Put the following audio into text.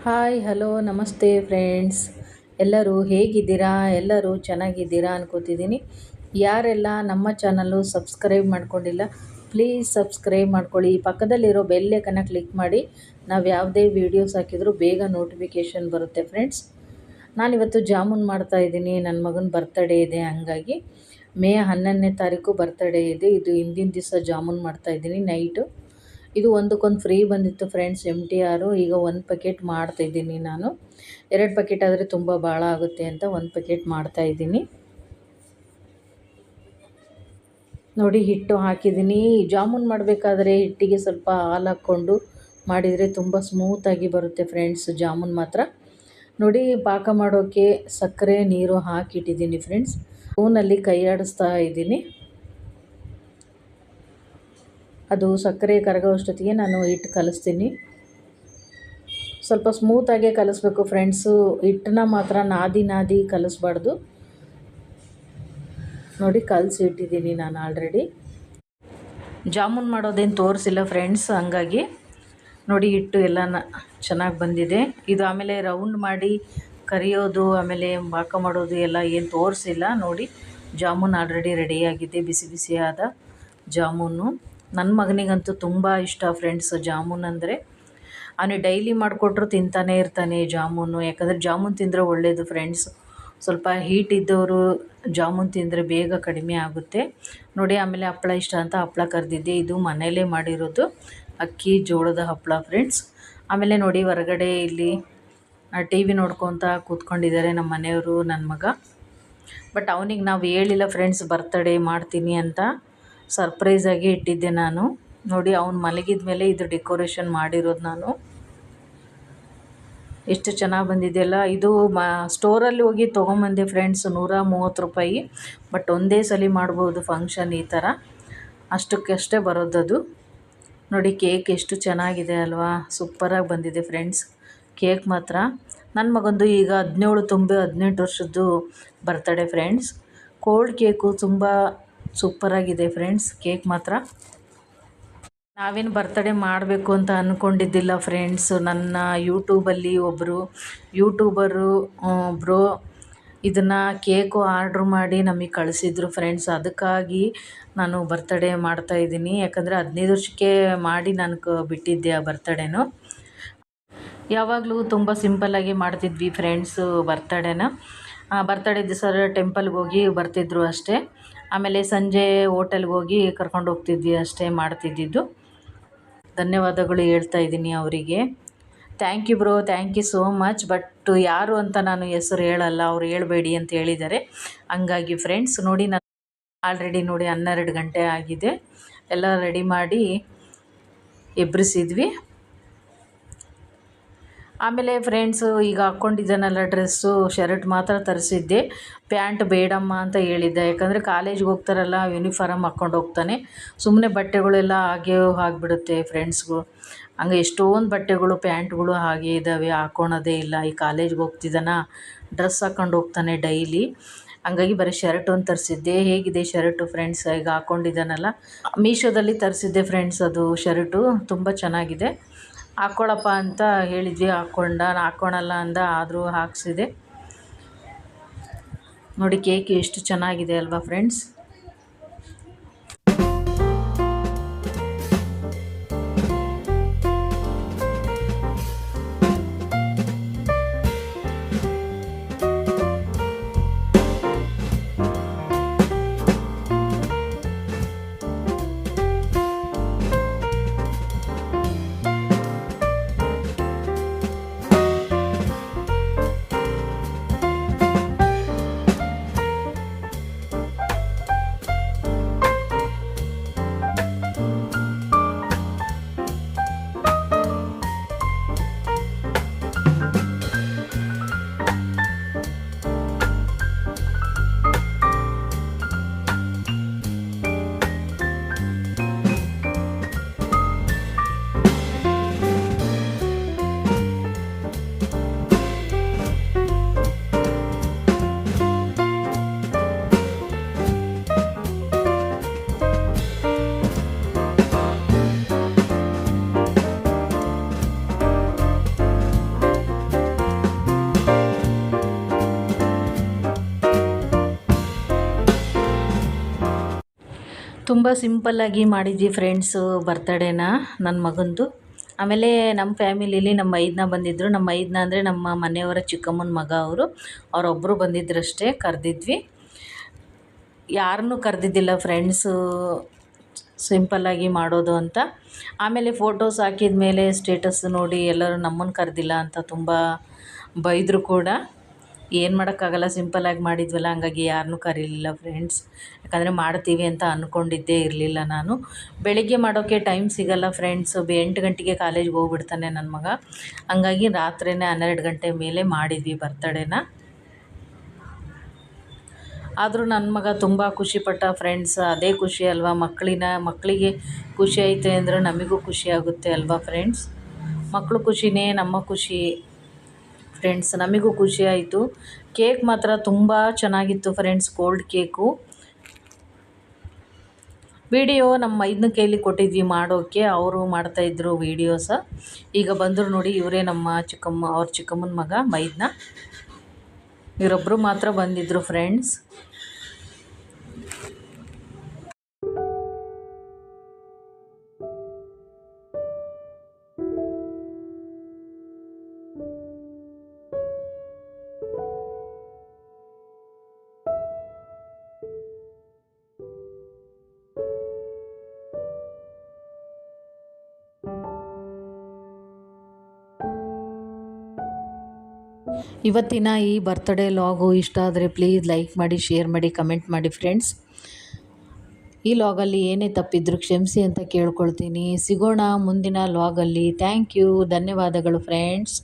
Hi hello ನಮಸ್ತೆ friends. ಎಲ್ಲರೂ ಹೇಗಿದ್ದೀರಾ? ಎಲ್ಲರೂ ಚೆನ್ನಾಗಿದ್ದೀರಾ ಅನ್ಕೋತಿದ್ದೀನಿ. ಯಾರೆಲ್ಲ ನಮ್ಮ ಚಾನಲ್ಲು ಸಬ್ಸ್ಕ್ರೈಬ್ ಮಾಡ್ಕೊಂಡಿಲ್ಲ ಪ್ಲೀಸ್ ಸಬ್ಸ್ಕ್ರೈಬ್ ಮಾಡ್ಕೊಳ್ಳಿ. ಪಕ್ಕದಲ್ಲಿರೋ ಬೆಲ್ ಐಕನ್ನ ಕ್ಲಿಕ್ ಮಾಡಿ. ನಾವು ಯಾವುದೇ ವೀಡಿಯೋಸ್ ಹಾಕಿದರೂ ಬೇಗ ನೋಟಿಫಿಕೇಷನ್ ಬರುತ್ತೆ ಫ್ರೆಂಡ್ಸ್. ನಾನಿವತ್ತು ಜಾಮೂನ್ ಮಾಡ್ತಾಯಿದ್ದೀನಿ. ನನ್ನ ಮಗನ ಬರ್ತಡೇ ಇದೆ, ಹಂಗಾಗಿ ಮೇ 11ನೇ ತಾರೀಕು ಬರ್ತಡೇ ಇದೆ. ಇದು ಹಿಂದಿನ ದಿವಸ ಜಾಮೂನ್ ಮಾಡ್ತಾಯಿದ್ದೀನಿ ನೈಟು. ಇದು ಒಂದಕ್ಕೊಂದು ಫ್ರೀ ಬಂದಿತ್ತು ಫ್ರೆಂಡ್ಸ್, MTR. ಈಗ ಒಂದು ಪ್ಯಾಕೆಟ್ ಮಾಡ್ತಾಯಿದ್ದೀನಿ ನಾನು. 2 ಪ್ಯಾಕೆಟ್ ಆದರೆ ತುಂಬ ಭಾಳ ಆಗುತ್ತೆ ಅಂತ 1 ಪ್ಯಾಕೆಟ್ ಮಾಡ್ತಾಯಿದ್ದೀನಿ. ನೋಡಿ, ಹಿಟ್ಟು ಹಾಕಿದ್ದೀನಿ. ಜಾಮೂನ್ ಮಾಡಬೇಕಾದ್ರೆ ಹಿಟ್ಟಿಗೆ ಸ್ವಲ್ಪ ಹಾಲು ಹಾಕ್ಕೊಂಡು ಮಾಡಿದರೆ ತುಂಬ ಸ್ಮೂತಾಗಿ ಬರುತ್ತೆ ಫ್ರೆಂಡ್ಸ್ ಜಾಮೂನ್ ಮಾತ್ರ. ನೋಡಿ, ಪಾಕ ಮಾಡೋಕ್ಕೆ ಸಕ್ಕರೆ ನೀರು ಹಾಕಿಟ್ಟಿದ್ದೀನಿ ಫ್ರೆಂಡ್ಸ್. ಸ್ಪೂನಲ್ಲಿ ಕೈ ಆಡಿಸ್ತಾ ಇದ್ದೀನಿ. ಅದು ಸಕ್ಕರೆ ಕರಗೋಷ್ಟೊತ್ತಿಗೆ ನಾನು ಹಿಟ್ಟು ಕಲಿಸ್ತೀನಿ. ಸ್ವಲ್ಪ ಸ್ಮೂತಾಗೆ ಕಲಿಸ್ಬೇಕು ಫ್ರೆಂಡ್ಸು. ಹಿಟ್ಟನ್ನ ಮಾತ್ರ ನಾದಿ ಕಲಿಸ್ಬಾರ್ದು. ನೋಡಿ, ಕಲಸಿ ಇಟ್ಟಿದ್ದೀನಿ ನಾನು ಆಲ್ರೆಡಿ. ಜಾಮೂನ್ ಮಾಡೋದೇನು ತೋರಿಸಿಲ್ಲ ಫ್ರೆಂಡ್ಸ್, ಹಂಗಾಗಿ ನೋಡಿ ಹಿಟ್ಟು ಎಲ್ಲ ಚೆನ್ನಾಗಿ ಬಂದಿದೆ. ಇದು ಆಮೇಲೆ ರೌಂಡ್ ಮಾಡಿ ಕರಿಯೋದು, ಆಮೇಲೆ ಪಾಕ ಮಾಡೋದು ಎಲ್ಲ ಏನು ತೋರಿಸಿಲ್ಲ. ನೋಡಿ, ಜಾಮೂನ್ ಆಲ್ರೆಡಿ ರೆಡಿಯಾಗಿದೆ, ಬಿಸಿ ಬಿಸಿಯಾದ ಜಾಮೂನು. ನನ್ನ ಮಗನಿಗಂತೂ ತುಂಬ ಇಷ್ಟ ಫ್ರೆಂಡ್ಸ್ ಜಾಮೂನ್ ಅಂದರೆ. ಅವನಿಗೆ ಡೈಲಿ ಮಾಡಿಕೊಟ್ರು ತಿಂತಾನೇ ಇರ್ತಾನೆ ಜಾಮೂನು. ಯಾಕಂದರೆ ಜಾಮೂನ್ ತಿಂದರೆ ಒಳ್ಳೆಯದು ಫ್ರೆಂಡ್ಸ್. ಸ್ವಲ್ಪ ಹೀಟ್ ಇದ್ದವರು ಜಾಮೂನ್ ತಿಂದರೆ ಬೇಗ ಕಡಿಮೆ ಆಗುತ್ತೆ. ನೋಡಿ, ಆಮೇಲೆ ಹಪ್ಪಳ ಇಷ್ಟ ಅಂತ ಹಪ್ಪಳ ಕರೆದಿದ್ದೆ. ಇದು ಮನೆಯಲ್ಲೇ ಮಾಡಿರೋದು ಅಕ್ಕಿ ಜೋಳದ ಹಪ್ಪಳ ಫ್ರೆಂಡ್ಸ್. ಆಮೇಲೆ ನೋಡಿ, ಹೊರಗಡೆ ಇಲ್ಲಿ TV ನೋಡ್ಕೊತ ಕೂತ್ಕೊಂಡಿದ್ದಾರೆ ನಮ್ಮ ಮನೆಯವರು, ನನ್ನ ಮಗ. ಬಟ್ ಅವನಿಗೆ ನಾವು ಹೇಳಿಲ್ಲ ಫ್ರೆಂಡ್ಸ್ ಬರ್ತಡೇ ಮಾಡ್ತೀನಿ ಅಂತ. ಸರ್ಪ್ರೈಸಾಗಿ ಇಟ್ಟಿದ್ದೆ ನಾನು. ನೋಡಿ, ಅವ್ನು ಮಲಗಿದ ಮೇಲೆ ಇದು ಡೆಕೋರೇಷನ್ ಮಾಡಿರೋದು ನಾನು. ಎಷ್ಟು ಚೆನ್ನಾಗಿ ಬಂದಿದೆಯಲ್ಲ. ಇದು ಸ್ಟೋರಲ್ಲಿ ಹೋಗಿ ತೊಗೊಂಬಂದೆ ಫ್ರೆಂಡ್ಸ್, 130 ರೂಪಾಯಿ. ಬಟ್ ಒಂದೇ ಸಲ ಮಾಡ್ಬೋದು ಫಂಕ್ಷನ್ ಈ ಥರ, ಅಷ್ಟಕ್ಕಷ್ಟೇ ಬರೋದದು. ನೋಡಿ, ಕೇಕ್ ಎಷ್ಟು ಚೆನ್ನಾಗಿದೆ ಅಲ್ವಾ, ಸೂಪರಾಗಿ ಬಂದಿದೆ ಫ್ರೆಂಡ್ಸ್ ಕೇಕ್ ಮಾತ್ರ. ನನ್ನ ಮಗಂದು ಈಗ 17 ತುಂಬಿ 18 ವರ್ಷದ್ದು ಬರ್ತಡೇ ಫ್ರೆಂಡ್ಸ್. ಕೋಲ್ಡ್ ಕೇಕು ತುಂಬ ಸೂಪರಾಗಿದೆ ಫ್ರೆಂಡ್ಸ್ ಕೇಕ್ ಮಾತ್ರ. ನಾವೇನು ಬರ್ತಡೇ ಮಾಡಬೇಕು ಅಂತ ಅಂದ್ಕೊಂಡಿದ್ದಿಲ್ಲ ಫ್ರೆಂಡ್ಸ್. ನನ್ನ ಯೂಟ್ಯೂಬಲ್ಲಿ ಒಬ್ಬರು ಯೂಟ್ಯೂಬರು ಬ್ರೋ ಇದನ್ನು ಕೇಕು ಆರ್ಡ್ರ್ ಮಾಡಿ ನಮಗೆ ಕಳಿಸಿದ್ರು ಫ್ರೆಂಡ್ಸ್. ಅದಕ್ಕಾಗಿ ನಾನು ಬರ್ತಡೇ ಮಾಡ್ತಾಯಿದ್ದೀನಿ. ಯಾಕಂದರೆ 15 ವರ್ಷಕ್ಕೆ ಮಾಡಿ ನಾನು ಬಿಟ್ಟಿದ್ದೆ ಆ ಬರ್ತಡೇನು. ಯಾವಾಗಲೂ ತುಂಬ ಸಿಂಪಲ್ಲಾಗಿ ಮಾಡ್ತಿದ್ವಿ ಫ್ರೆಂಡ್ಸು ಬರ್ತಡೇನ. ಬರ್ತಡೇ ದಿವಸ ಟೆಂಪಲ್ಗೆ ಹೋಗಿ ಬರ್ತಿದ್ರು ಅಷ್ಟೇ. ಆಮೇಲೆ ಸಂಜೆ ಹೋಟೆಲ್ಗೆ ಹೋಗಿ ಕರ್ಕೊಂಡು ಹೋಗ್ತಿದ್ವಿ ಅಷ್ಟೇ ಮಾಡ್ತಿದ್ದಿದ್ದು. ಧನ್ಯವಾದಗಳು ಹೇಳ್ತಾ ಇದ್ದೀನಿ ಅವರಿಗೆ. Thank you bro, thank you so much. But ಯಾರು ಅಂತ ನಾನು ಹೆಸರು ಹೇಳಲ್ಲ, ಅವ್ರು ಹೇಳಬೇಡಿ ಅಂತ ಹೇಳಿದ್ದಾರೆ. ಹಂಗಾಗಿ ಫ್ರೆಂಡ್ಸ್ ನೋಡಿ, ನಾನು ಆಲ್ರೆಡಿ ನೋಡಿ 12 ಗಂಟೆ ಆಗಿದೆ. ಎಲ್ಲ ರೆಡಿ ಮಾಡಿ ಎಬ್ರಿಸಿದ್ವಿ. ಆಮೇಲೆ ಫ್ರೆಂಡ್ಸು ಈಗ ಹಾಕ್ಕೊಂಡಿದ್ದಾನಲ್ಲ ಡ್ರೆಸ್ಸು, ಶರ್ಟ್ ಮಾತ್ರ ತರಿಸಿದ್ದೆ. ಪ್ಯಾಂಟ್ ಬೇಡಮ್ಮ ಅಂತ ಹೇಳಿದ್ದೆ. ಯಾಕಂದರೆ ಕಾಲೇಜ್ಗೆ ಹೋಗ್ತಾರಲ್ಲ, ಯೂನಿಫಾರಮ್ ಹಾಕ್ಕೊಂಡು ಹೋಗ್ತಾನೆ. ಸುಮ್ಮನೆ ಬಟ್ಟೆಗಳೆಲ್ಲ ಹಾಗೇ ಆಗಿಬಿಡುತ್ತೆ ಫ್ರೆಂಡ್ಸ್ಗಳು. ಹಂಗೆ ಎಷ್ಟೊಂದು ಬಟ್ಟೆಗಳು ಪ್ಯಾಂಟ್ಗಳು ಹಾಗೆ ಇದ್ದಾವೆ, ಹಾಕ್ಕೊಳೋದೇ ಇಲ್ಲ. ಈ ಕಾಲೇಜ್ಗೆ ಹೋಗ್ತಿದ್ದಾನ, ಡ್ರೆಸ್ ಹಾಕ್ಕೊಂಡು ಹೋಗ್ತಾನೆ ಡೈಲಿ. ಹಂಗಾಗಿ ಬರೀ ಶರ್ಟ್ ಒಂದು ತರಿಸಿದ್ದೆ. ಹೇಗಿದೆ ಶರ್ಟು ಫ್ರೆಂಡ್ಸ್, ಈಗ ಹಾಕ್ಕೊಂಡಿದ್ದಾನಲ್ಲ, ಮೀಶೋದಲ್ಲಿ ತರಿಸಿದ್ದೆ ಫ್ರೆಂಡ್ಸ್. ಅದು ಶರ್ಟು ತುಂಬ ಚೆನ್ನಾಗಿದೆ. ಹಾಕ್ಕೊಳಪ್ಪ ಅಂತ ಹೇಳಿದ್ವಿ, ಹಾಕ್ಕೊಳಲ್ಲ ಅಂದ, ಆದರೂ ಹಾಕ್ಸಿದೆ. ನೋಡಿ, ಕೇಕ್ ಎಷ್ಟು ಚೆನ್ನಾಗಿದೆ ಅಲ್ವಾ ಫ್ರೆಂಡ್ಸ್. ತುಂಬ ಸಿಂಪಲ್ಲಾಗಿ ಮಾಡಿದ್ವಿ ಫ್ರೆಂಡ್ಸು ಬರ್ತಡೇನ ನನ್ನ ಮಗಂದು. ಆಮೇಲೆ ನಮ್ಮ ಫ್ಯಾಮಿಲೀಲಿ ನಮ್ಮ ಮೈದ್ನ ಬಂದಿದ್ದರು. ನಮ್ಮ ಮೈದ್ನ ಅಂದರೆ ನಮ್ಮ ಮನೆಯವರ ಚಿಕ್ಕಮ್ಮನ ಮಗ ಅವರು. ಅವರೊಬ್ಬರು ಬಂದಿದ್ದರಷ್ಟೇ ಕರೆದಿದ್ವಿ, ಯಾರನ್ನೂ ಕರೆದಿದ್ದಿಲ್ಲ ಫ್ರೆಂಡ್ಸು, ಸಿಂಪಲ್ಲಾಗಿ ಮಾಡೋದು ಅಂತ. ಆಮೇಲೆ ಫೋಟೋಸ್ ಹಾಕಿದ ಮೇಲೆ ಸ್ಟೇಟಸ್ ನೋಡಿ ಎಲ್ಲರೂ ನಮ್ಮನ್ನು ಕರೆದಿಲ್ಲ ಅಂತ ತುಂಬ ಬೈದರು ಕೂಡ. ಏನು ಮಾಡೋಕ್ಕಾಗಲ್ಲ, ಸಿಂಪಲ್ಲಾಗಿ ಮಾಡಿದ್ವಲ್ಲ, ಹಂಗಾಗಿ ಯಾರನ್ನೂ ಕರೀಲಿಲ್ಲ ಫ್ರೆಂಡ್ಸ್. ಯಾಕಂದರೆ ಮಾಡ್ತೀವಿ ಅಂತ ಅಂದ್ಕೊಂಡಿದ್ದೇ ಇರಲಿಲ್ಲ ನಾನು. ಬೆಳಿಗ್ಗೆ ಮಾಡೋಕ್ಕೆ ಟೈಮ್ ಸಿಗಲ್ಲ ಫ್ರೆಂಡ್ಸ್. 8 ಗಂಟೆಗೆ ಕಾಲೇಜ್ಗೆ ಹೋಗ್ಬಿಡ್ತಾನೆ ನನ್ನ ಮಗ. ಹಂಗಾಗಿ ರಾತ್ರಿಯೇ 12 ಗಂಟೆ ಮೇಲೆ ಮಾಡಿದ್ವಿ ಬರ್ತಡೇನ. ಆದರೂ ನನ್ನ ಮಗ ತುಂಬ ಖುಷಿಪಟ್ಟ ಫ್ರೆಂಡ್ಸ್. ಅದೇ ಖುಷಿ ಅಲ್ವಾ, ಮಕ್ಕಳಿಗೆ ಖುಷಿ ಐತೆ ಅಂದರೆ ನಮಗೂ ಖುಷಿ ಆಗುತ್ತೆ ಅಲ್ವಾ ಫ್ರೆಂಡ್ಸ್. ಮಕ್ಕಳು ಖುಷಿನೇ ನಮ್ಮ ಖುಷಿ ಫ್ರೆಂಡ್ಸ್. ನಮಗೂ ಖುಷಿ ಆಯಿತು. ಕೇಕ್ ಮಾತ್ರ ತುಂಬ ಚೆನ್ನಾಗಿತ್ತು ಫ್ರೆಂಡ್ಸ್, ಕೋಲ್ಡ್ ಕೇಕು. ವಿಡಿಯೋ ನಮ್ಮ ಮೈದ್ನ ಕೈಲಿ ಕೊಟ್ಟಿದ್ವಿ ಮಾಡೋಕ್ಕೆ, ಅವರು ಮಾಡ್ತಾಯಿದ್ರು ವೀಡಿಯೋಸ. ಈಗ ಬಂದರು ನೋಡಿ, ಇವರೇ ನಮ್ಮ ಅವ್ರ ಚಿಕ್ಕಮ್ಮನ ಮಗ ಮೈದ್ನ. ಇವರೊಬ್ಬರು ಮಾತ್ರ ಬಂದಿದ್ದರು ಫ್ರೆಂಡ್ಸ್. ಇವತ್ತಿನ ಈ ಬರ್ತ್ಡೇ ಲಾಗು ಇಷ್ಟ ಆದರೆ ಪ್ಲೀಸ್ ಲೈಕ್ ಮಾಡಿ, ಶೇರ್ ಮಾಡಿ, ಕಮೆಂಟ್ ಮಾಡಿ ಫ್ರೆಂಡ್ಸ್. ಈ ಲಾಗಲ್ಲಿ ಏನೇ ತಪ್ಪಿದ್ರು ಕ್ಷಮಿಸಿ ಅಂತ ಕೇಳ್ಕೊಳ್ತೀನಿ. ಸಿಗೋಣ ಮುಂದಿನ ಲಾಗಲ್ಲಿ. ಥ್ಯಾಂಕ್ ಯು, ಧನ್ಯವಾದಗಳು ಫ್ರೆಂಡ್ಸ್.